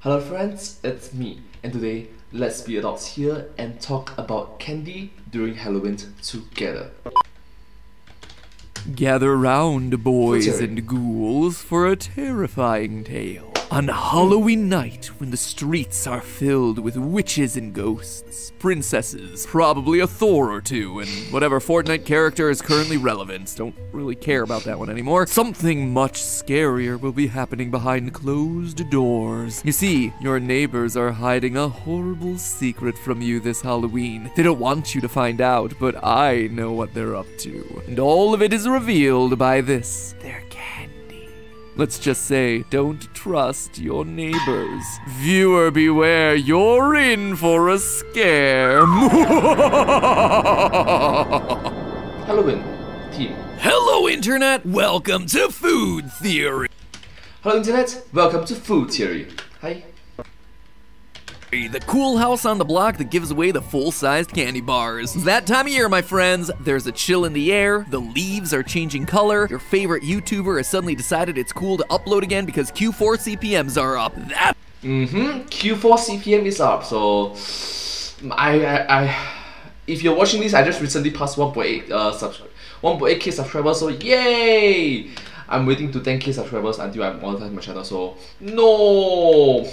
Hello friends, it's me, and today let's be adults here and talk about candy during Halloween together. Gather round, boys and ghouls, for a terrifying tale. On Halloween night, when the streets are filled with witches and ghosts, princesses, probably a Thor or two, and whatever Fortnite character is currently relevant. Don't really care about that one anymore. Something much scarier will be happening behind closed doors. You see, your neighbors are hiding a horrible secret from you this Halloween. They don't want you to find out, but I know what they're up to. And all of it is revealed by this, their candy. Let's just say, don't trust your neighbors. Viewer beware, you're in for a scare. Halloween team. Hello Internet, welcome to Food Theory. Hello Internet, welcome to Food Theory. Hi. The cool house on the block that gives away the full-sized candy bars. It's that time of year, my friends. There's a chill in the air, the leaves are changing color, your favorite YouTuber has suddenly decided it's cool to upload again because Q4 CPMs are up. Q4 CPM is up, so if you're watching this, I just recently passed 1.8k subscribers, so yay! I'm waiting to 10k subscribers until I monetize my channel, so no!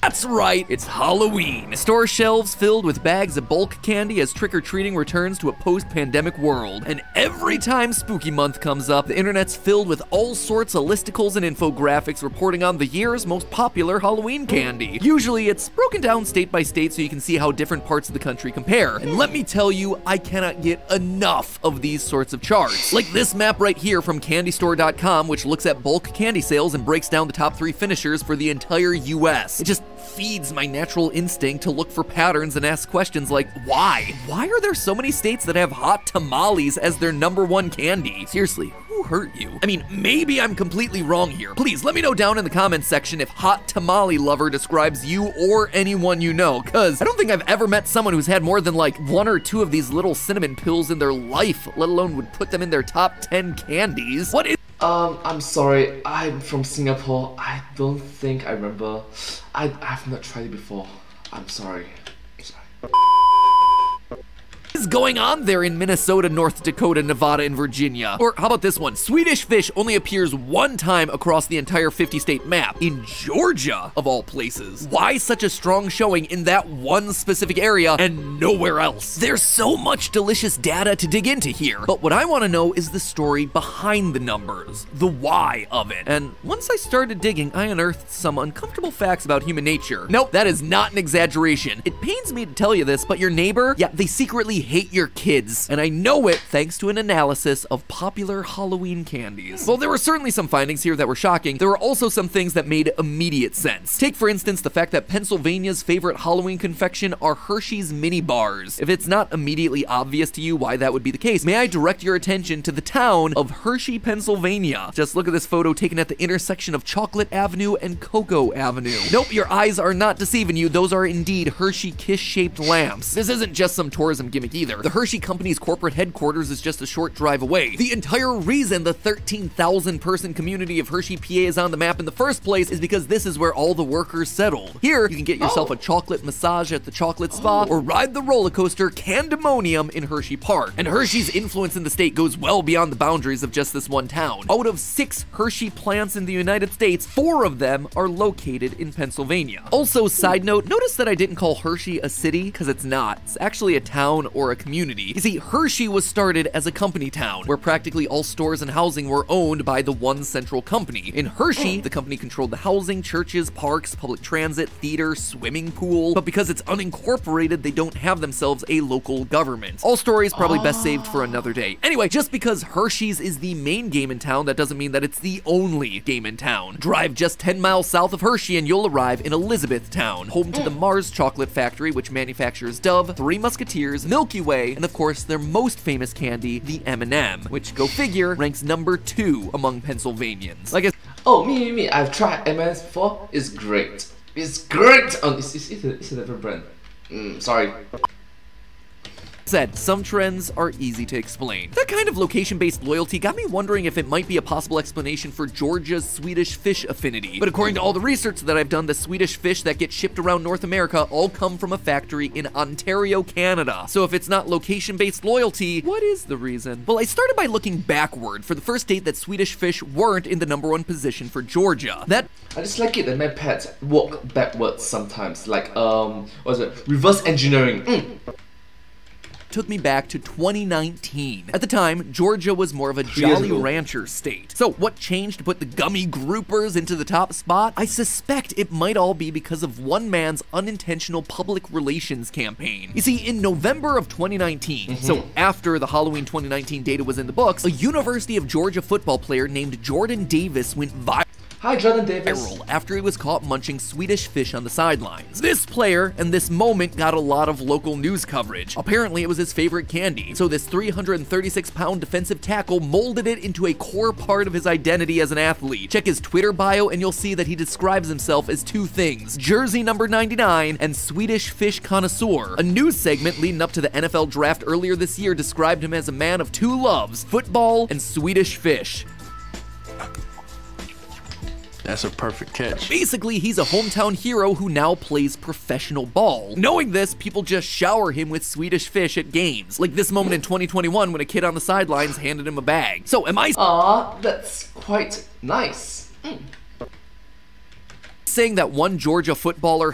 That's right, it's Halloween. Store shelves filled with bags of bulk candy as trick-or-treating returns to a post-pandemic world. And every time Spooky Month comes up, the internet's filled with all sorts of listicles and infographics reporting on the year's most popular Halloween candy. Usually it's broken down state by state so you can see how different parts of the country compare. And let me tell you, I cannot get enough of these sorts of charts. Like this map right here from candystore.com, which looks at bulk candy sales and breaks down the top 3 finishers for the entire US. It just feeds my natural instinct to look for patterns and ask questions like, why? Why are there so many states that have hot tamales as their #1 candy? Seriously, who hurt you? I mean, maybe I'm completely wrong here. Please let me know down in the comments section if hot tamale lover describes you or anyone you know, cause I don't think I've ever met someone who's had more than like 1 or 2 of these little cinnamon pills in their life, let alone would put them in their top 10 candies. What is I'm sorry, I'm from Singapore. I don't think I remember. I've not tried it before. I'm sorry. is going on there in Minnesota, North Dakota, Nevada, and Virginia? Or how about this one? Swedish fish only appears 1 time across the entire 50-state map, in Georgia, of all places. Why such a strong showing in that one specific area and nowhere else? There's so much delicious data to dig into here, but what I want to know is the story behind the numbers, the why of it. And once I started digging, I unearthed some uncomfortable facts about human nature. Nope, that is not an exaggeration. It pains me to tell you this, but your neighbor, yeah, they secretly hate your kids. And I know it thanks to an analysis of popular Halloween candies. Well, there were certainly some findings here that were shocking. There were also some things that made immediate sense. Take, for instance, the fact that Pennsylvania's favorite Halloween confection are Hershey's mini bars. If it's not immediately obvious to you why that would be the case, may I direct your attention to the town of Hershey, Pennsylvania. Just look at this photo taken at the intersection of Chocolate Avenue and Cocoa Avenue. Nope, your eyes are not deceiving you. Those are indeed Hershey kiss-shaped lamps. This isn't just some tourism gimmick either. The Hershey Company's corporate headquarters is just a short drive away. The entire reason the 13,000 person community of Hershey, PA is on the map in the first place is because this is where all the workers settled. Here, you can get yourself a chocolate massage at the chocolate spa or ride the roller coaster Candemonium in Hershey Park. And Hershey's influence in the state goes well beyond the boundaries of just this one town. Out of 6 Hershey plants in the United States, 4 of them are located in Pennsylvania. Also, side note, notice that I didn't call Hershey a city, because it's not. It's actually a town or a community. You see, Hershey was started as a company town, where practically all stores and housing were owned by the one central company. In Hershey, the company controlled the housing, churches, parks, public transit, theater, swimming pool, but because it's unincorporated, they don't have themselves a local government. All stories probably best saved for another day. Anyway, just because Hershey's is the main game in town, that doesn't mean that it's the only game in town. Drive just 10 miles south of Hershey and you'll arrive in Elizabethtown, home to the Mars Chocolate Factory, which manufactures Dove, Three Musketeers, Milky Way, and of course their most famous candy, the M&M, which, go figure, ranks #2 among Pennsylvanians. Like Oh, me, I've tried M&Ms before. It's great. It's great! Oh, it's a different brand. Sorry. said, some trends are easy to explain. That kind of location-based loyalty got me wondering if it might be a possible explanation for Georgia's Swedish fish affinity. But according to all the research that I've done, the Swedish fish that get shipped around North America all come from a factory in Ontario, Canada. So if it's not location-based loyalty, what is the reason? Well, I started by looking backward for the first date that Swedish fish weren't in the #1 position for Georgia. I just like it that my pets walk backwards sometimes, like what was it? Reverse engineering. Took me back to 2019. At the time, Georgia was more of a Jolly Rancher state. So what changed to put the gummy groupers into the top spot? I suspect it might all be because of one man's unintentional public relations campaign. You see, in November of 2019, so after the Halloween 2019 data was in the books, a University of Georgia football player named Jordan Davis went viral. Hi, Jordan Davis. After he was caught munching Swedish fish on the sidelines. This player and this moment got a lot of local news coverage. Apparently, it was his favorite candy, so this 336-pound defensive tackle molded it into a core part of his identity as an athlete. Check his Twitter bio and you'll see that he describes himself as two things: jersey number 99 and Swedish fish connoisseur. A news segment leading up to the NFL draft earlier this year described him as a man of two loves: football and Swedish fish. That's a perfect catch. Basically, he's a hometown hero who now plays professional ball. Knowing this, people just shower him with Swedish fish at games. Like this moment in 2021 when a kid on the sidelines handed him a bag. So am I— Aw, that's quite nice. saying that one Georgia footballer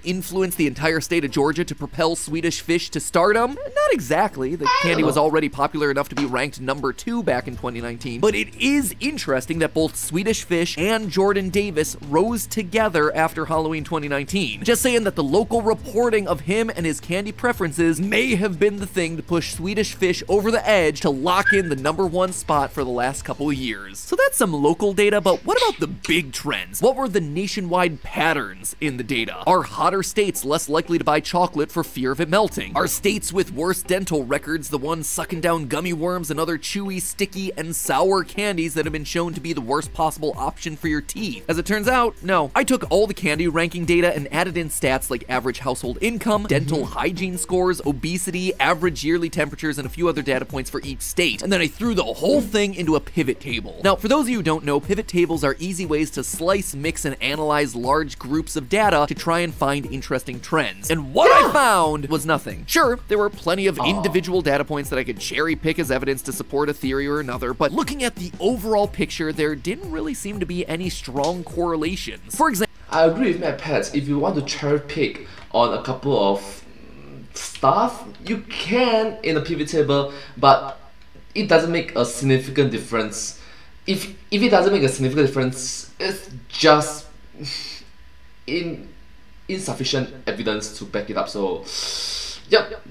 #influenced the entire state of Georgia to propel Swedish fish to stardom? Not exactly. The candy was already popular enough to be ranked #2 back in 2019. But it is interesting that both Swedish fish and Jordan Davis rose together after Halloween 2019. Just saying that the local reporting of him and his candy preferences may have been the thing to push Swedish fish over the edge to lock in the #1 spot for the last couple of years. So that's some local data, but what about the big trends? What were the nationwide patterns in the data? Are hotter states less likely to buy chocolate for fear of it melting? Are states with worse dental records the ones sucking down gummy worms and other chewy, sticky, and sour candies that have been shown to be the worst possible option for your teeth? As it turns out, no. I took all the candy ranking data and added in stats like average household income, dental hygiene scores, obesity, average yearly temperatures, and a few other data points for each state. And then I threw the whole thing into a pivot table. Now, for those of you who don't know, pivot tables are easy ways to slice, mix, and analyze large groups of data to try and find interesting trends. And what I found was nothing. Sure, there were plenty of individual data points that I could cherry pick as evidence to support a theory or another, but looking at the overall picture, there didn't really seem to be any strong correlations. For example, I agree with my pets. If you want to cherry pick on a couple of stuff, you can in a pivot table, but it doesn't make a significant difference. If it doesn't make a significant difference, it's just insufficient evidence to back it up. So, yep.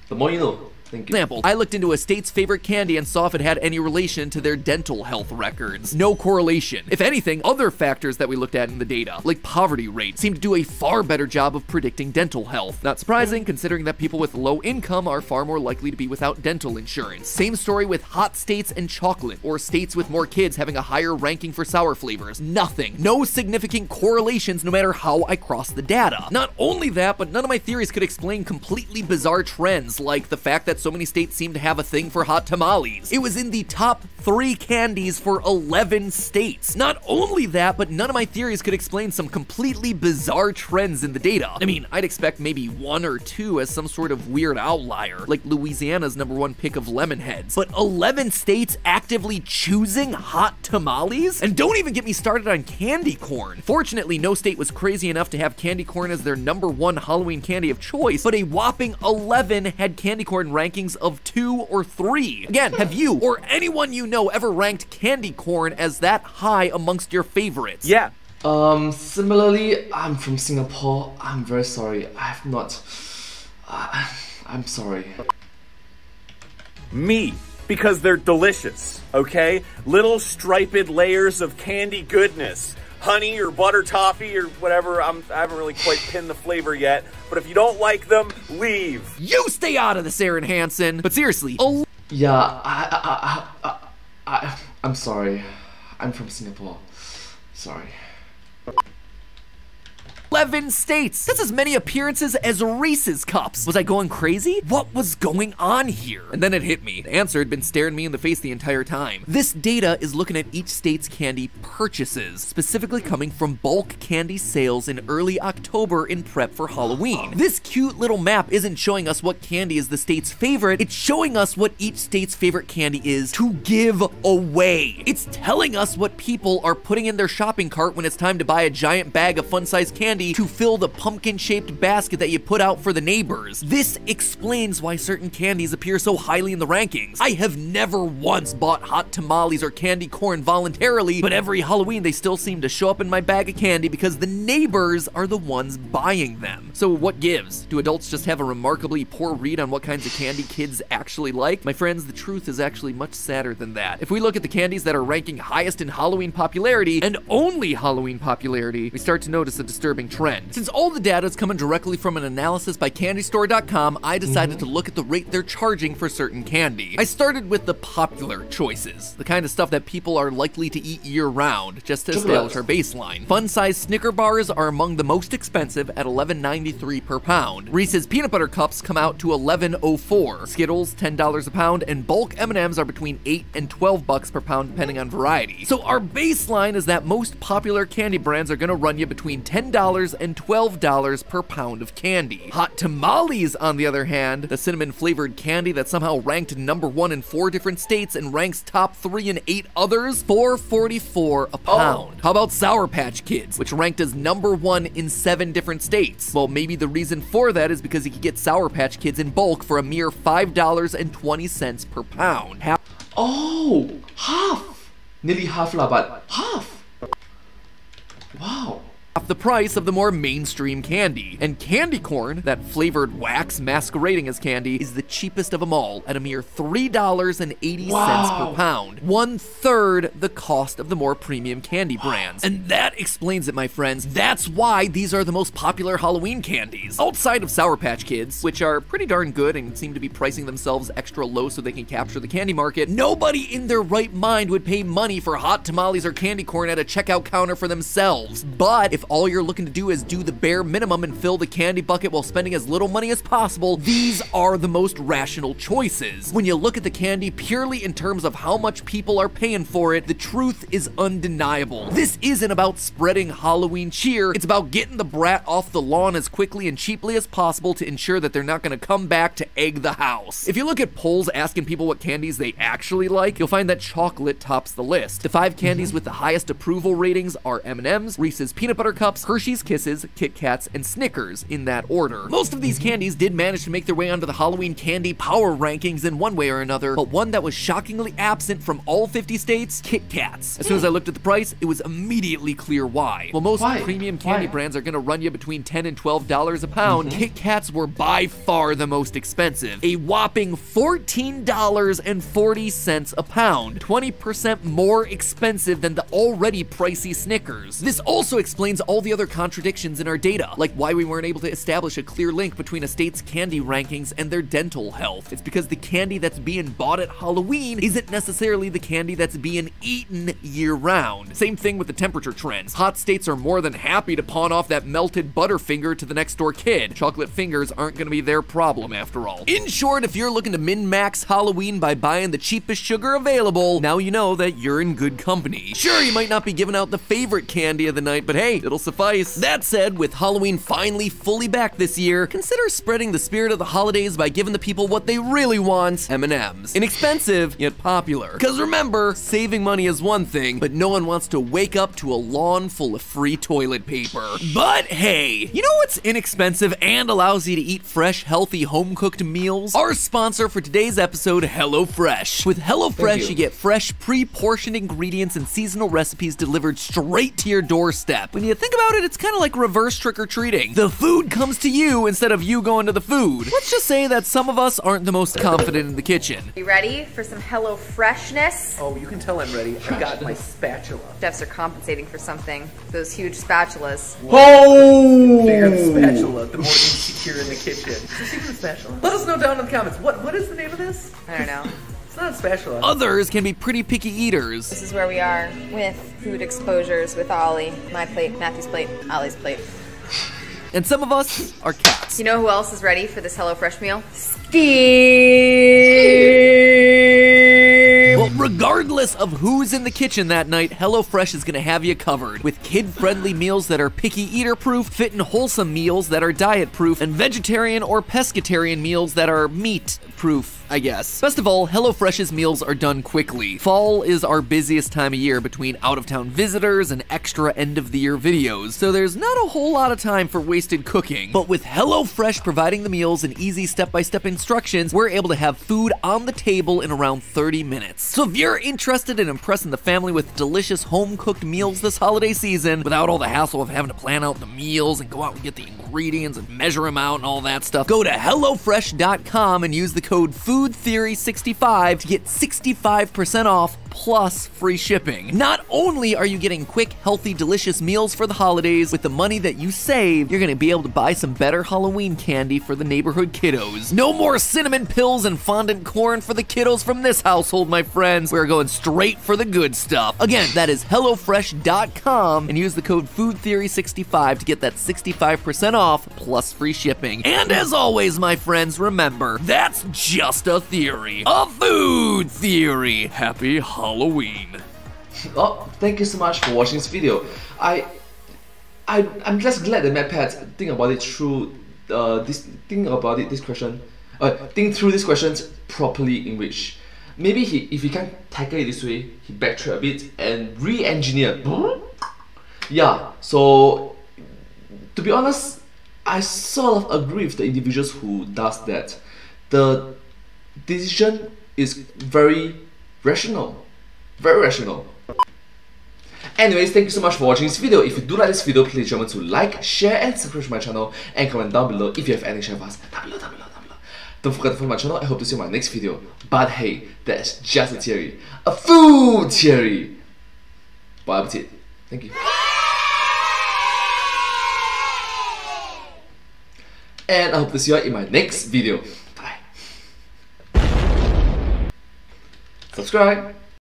The more you know. Thank you. Example, I looked into a state's favorite candy and saw if it had any relation to their dental health records. No correlation. If anything, other factors that we looked at in the data, like poverty rate, seem to do a far better job of predicting dental health. Not surprising, considering that people with low income are far more likely to be without dental insurance. Same story with hot states and chocolate, or states with more kids having a higher ranking for sour flavors. Nothing. No significant correlations no matter how I cross the data. Not only that, but none of my theories could explain completely bizarre trends, like the fact that so many states seem to have a thing for hot tamales. It was in the top 3 candies for 11 states. Not only that, but none of my theories could explain some completely bizarre trends in the data. I mean, I'd expect maybe 1 or 2 as some sort of weird outlier, like Louisiana's #1 pick of lemon heads. But 11 states actively choosing hot tamales? And don't even get me started on candy corn. Fortunately, no state was crazy enough to have candy corn as their #1 Halloween candy of choice, but a whopping 11 had candy corn rankings of 2 or 3. Again, have you or anyone you know ever ranked candy corn as that high amongst your favorites? Yeah. Similarly, I'm from Singapore. I'm very sorry. I have not. I'm sorry. Me. Because they're delicious, okay? Little striped layers of candy goodness. Honey or butter toffee or whatever. I haven't really quite pinned the flavor yet. But if you don't like them, leave. You stay out of this, Aaron Hansen. But seriously, Yeah, I'm sorry. I'm from Singapore. Sorry. 11 states. That's as many appearances as Reese's Cups. Was I going crazy? What was going on here? And then it hit me. The answer had been staring me in the face the entire time. This data is looking at each state's candy purchases, specifically coming from bulk candy sales in early October in prep for Halloween. This cute little map isn't showing us what candy is the state's favorite, it's showing us what each state's favorite candy is to give away. It's telling us what people are putting in their shopping cart when it's time to buy a giant bag of fun-sized candy to fill the pumpkin-shaped basket that you put out for the neighbors. This explains why certain candies appear so highly in the rankings. I have never once bought hot tamales or candy corn voluntarily, but every Halloween they still seem to show up in my bag of candy because the neighbors are the ones buying them. So what gives? Do adults just have a remarkably poor read on what kinds of candy kids actually like? My friends, the truth is actually much sadder than that. If we look at the candies that are ranking highest in Halloween popularity, and only Halloween popularity, we start to notice a disturbing trend. Since all the data is coming directly from an analysis by CandyStore.com, I decided to look at the rate they're charging for certain candy. I started with the popular choices, the kind of stuff that people are likely to eat year-round, just to establish our baseline. Fun-sized Snicker bars are among the most expensive at $11.93 per pound. Reese's Peanut Butter Cups come out to $11.04. Skittles, $10 a pound, and bulk M&Ms are between $8 and $12 per pound depending on variety. So our baseline is that most popular candy brands are gonna run you between $10 and $12 per pound of candy. Hot tamales, on the other hand, the cinnamon flavored candy that somehow ranked #1 in 4 different states and ranks top 3 in 8 others, $4.44 a pound. How about Sour Patch Kids, which ranked as #1 in 7 different states? Well, maybe the reason for that is because you could get Sour Patch Kids in bulk for a mere $5.20 per pound. Oh, half! Nearly half lah, but half! Wow. Half the price of the more mainstream candy. And candy corn, that flavored wax masquerading as candy, is the cheapest of them all at a mere $3.80 per pound. 1/3 the cost of the more premium candy brands. And that explains it, my friends. That's why these are the most popular Halloween candies. Outside of Sour Patch Kids, which are pretty darn good and seem to be pricing themselves extra low so they can capture the candy market, nobody in their right mind would pay money for hot tamales or candy corn at a checkout counter for themselves. But if all you're looking to do is do the bare minimum and fill the candy bucket while spending as little money as possible, these are the most rational choices. When you look at the candy purely in terms of how much people are paying for it, the truth is undeniable. This isn't about spreading Halloween cheer, it's about getting the brat off the lawn as quickly and cheaply as possible to ensure that they're not gonna come back to egg the house. If you look at polls asking people what candies they actually like, you'll find that chocolate tops the list. The 5 candies with the highest approval ratings are M&Ms, Reese's Peanut Butter Cups, Hershey's Kisses, Kit Kats, and Snickers in that order. Most of these candies did manage to make their way onto the Halloween candy power rankings in one way or another, but one that was shockingly absent from all 50 states, Kit Kats. As soon as I looked at the price, it was immediately clear why. While most premium candy brands are gonna run you between $10 and $12 a pound, Kit Kats were by far the most expensive. A whopping $14.40 a pound, 20% more expensive than the already pricey Snickers. This also explains all the other contradictions in our data, like why we weren't able to establish a clear link between a state's candy rankings and their dental health. It's because the candy that's being bought at Halloween isn't necessarily the candy that's being eaten year-round. Same thing with the temperature trends. Hot states are more than happy to pawn off that melted Butterfinger to the next door kid. Chocolate fingers aren't gonna be their problem after all. In short, if you're looking to min-max Halloween by buying the cheapest sugar available, now you know that you're in good company. Sure, you might not be giving out the favorite candy of the night, but hey, it'll suffice. That said, with Halloween finally fully back this year, consider spreading the spirit of the holidays by giving the people what they really want, M&Ms. Inexpensive, yet popular. Because remember, saving money is one thing, but no one wants to wake up to a lawn full of free toilet paper. But hey, you know what's inexpensive and allows you to eat fresh, healthy, home-cooked meals? Our sponsor for today's episode, HelloFresh. With HelloFresh, you get fresh, pre-portioned ingredients and seasonal recipes delivered straight to your doorstep. When you think about it, it's kind of like reverse trick-or-treating. The food comes to you instead of you going to the food. Let's just say that some of us aren't the most confident in the kitchen. You ready for some Hello Freshness? Oh, you can tell I'm ready. I got my spatula. Chefs are compensating for something. Those huge spatulas. Oh! The bigger the spatula, the more insecure in the kitchen. The spatula. Let us know down in the comments. What is the name of this? I don't know. It's not a spatula. Others can be pretty picky eaters. This is where we are with food exposures with Ollie. My plate, Matthew's plate, Ollie's plate. And some of us are cats. You know who else is ready for this HelloFresh meal? Well, regardless of who's in the kitchen that night, HelloFresh is gonna have you covered with kid-friendly meals that are picky eater-proof, fit and wholesome meals that are diet-proof, and vegetarian or pescatarian meals that are meat-proof, I guess. Best of all, HelloFresh's meals are done quickly. Fall is our busiest time of year between out-of-town visitors and extra end-of-the-year videos, so there's not a whole lot of time for wasted cooking. But with HelloFresh providing the meals and easy step-by-step instructions, we're able to have food on the table in around 30 minutes. So if you're interested in impressing the family with delicious home-cooked meals this holiday season, without all the hassle of having to plan out the meals and go out and get the ingredients and measure them out and all that stuff, go to HelloFresh.com and use the code FOODTheory65 to get 65% off plus free shipping. Not only are you getting quick, healthy, delicious meals for the holidays, with the money that you save, you're gonna be able to buy some better Halloween candy for the neighborhood kiddos. No more cinnamon pills and fondant corn for the kiddos from this household, my friends. We're going straight for the good stuff. Again, that is HelloFresh.com and use the code FOODTheory65 to get that 65% off plus free shipping. And as always, my friends, remember, that's just a theory. A food theory. Happy Halloween. Oh, thank you so much for watching this video. I'm just glad that MadPat think about it through this question. Think through these questions properly in which maybe if he can't tackle it this way, he backtrack a bit and re-engineer. Yeah, so to be honest, I sort of agree with the individuals who does that. The decision is very rational. Very rational. Anyways, thank you so much for watching this video. If you do like this video, please remember to like, share and subscribe to my channel and comment down below if you have any share with us. Down below. Don't forget to follow my channel. I hope to see you in my next video. But hey, that's just a theory. A food theory. Bon appetit. Thank you. And I hope to see you in my next video. Bye. Subscribe.